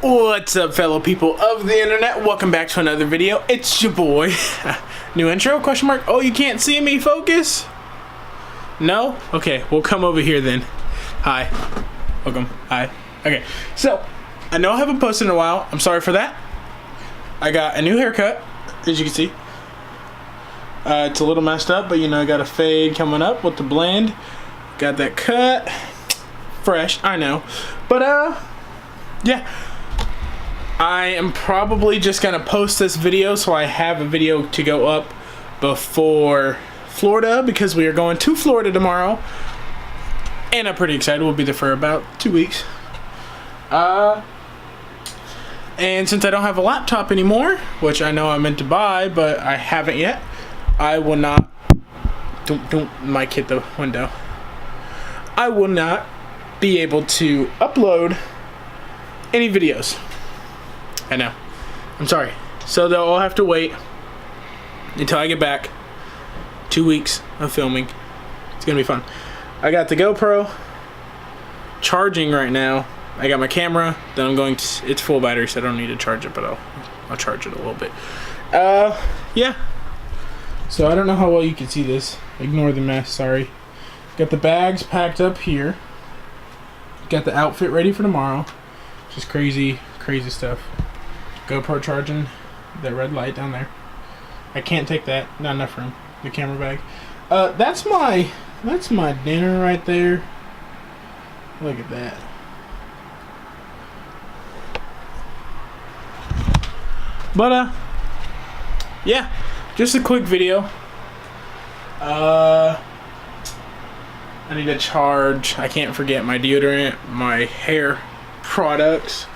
What's up, fellow people of the internet? Welcome back to another video. It's your boy. New intro? Question mark? Oh, you can't see me? Focus? No? Okay, we'll come over here then. Hi. Welcome. Hi. Okay, so I know I haven't posted in a while. I'm sorry for that. I got a new haircut, as you can see. It's a little messed up, but you know, I got a fade coming up with the blend. Got that cut. Fresh, I know. But, yeah. I am probably just gonna post this video so I have a video to go up before Florida, because we are going to Florida tomorrow and I'm pretty excited. We'll be there for about 2 weeks. And since I don't have a laptop anymore, which I know I meant to buy but I haven't yet, I will not don't mic hit the window. I will not be able to upload any videos. I know. I'm sorry. So they'll all have to wait until I get back. 2 weeks of filming. It's gonna be fun. I got the GoPro charging right now. I got my camera. Then I'm going to. It's full battery, so I don't need to charge it, but I'll charge it a little bit. Yeah. So I don't know how well you can see this. Ignore the mess. Sorry. Got the bags packed up here. Got the outfit ready for tomorrow. Just crazy stuff. GoPro charging, that red light down there. I can't take that, not enough room. The camera bag. That's my dinner right there. Look at that. But yeah, just a quick video. I need to charge. I can't forget my deodorant, my hair products,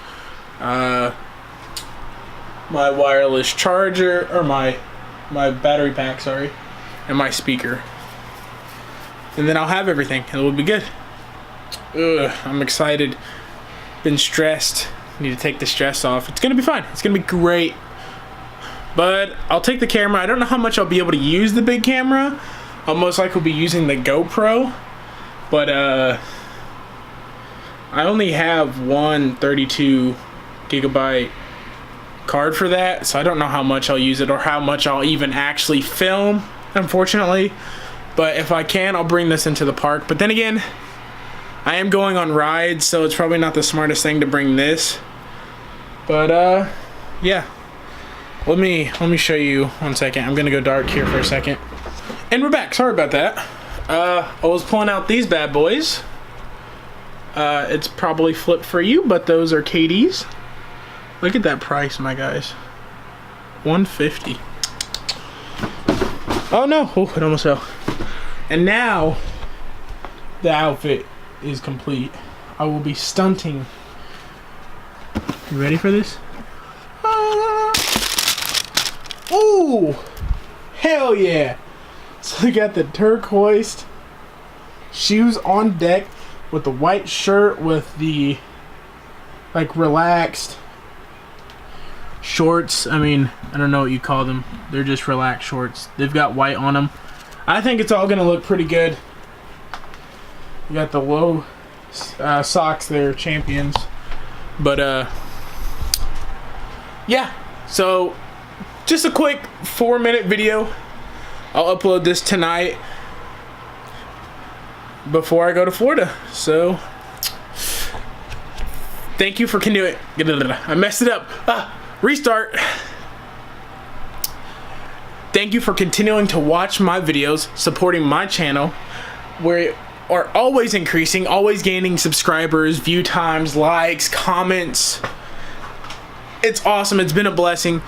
my wireless charger, or my battery pack, sorry, and my speaker. And then I'll have everything and it will be good. I'm excited. Been stressed. Need to take the stress off. It's gonna be fine. It's gonna be great. But I'll take the camera. I don't know how much I'll be able to use the big camera. I'll most likely be using the GoPro. But I only have one 32 gigabyte card for that, so I don't know how much I'll use it or how much I'll even actually film, unfortunately. But if I can, I'll bring this into the park. But then again, I am going on rides, so it's probably not the smartest thing to bring this. But yeah, let me show you 1 second. I'm gonna go dark here for a second, and we're back. Sorry about that. I was pulling out these bad boys. It's probably flipped for you, but those are KDs. Look at that price, my guys. $150. Oh no! Oh, it almost fell. And now the outfit is complete. I will be stunting. You ready for this? Ooh! Hell yeah! So we got the turquoise shoes on deck with the white shirt with the like relaxed shorts. I mean, I don't know what you call them. They're just relaxed shorts. They've got white on them. I think it's all gonna look pretty good. You got the low socks there, Champions. But yeah, so just a quick 4-minute video. I'll upload this tonight before I go to Florida. So thank you for continuing. I messed it up. Restart. Thank you for continuing to watch my videos, supporting my channel. We are always increasing, always gaining subscribers, view times, likes, comments. It's awesome. It's been a blessing.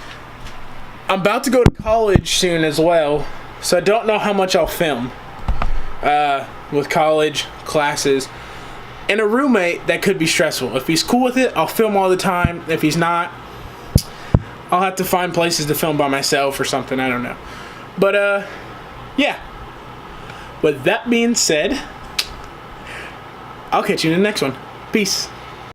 I'm about to go to college soon as well, so I don't know how much I'll film with college classes. And a roommate, that could be stressful. If he's cool with it, I'll film all the time. If he's not, I'll have to find places to film by myself or something. I don't know. But yeah. With that being said, I'll catch you in the next one. Peace.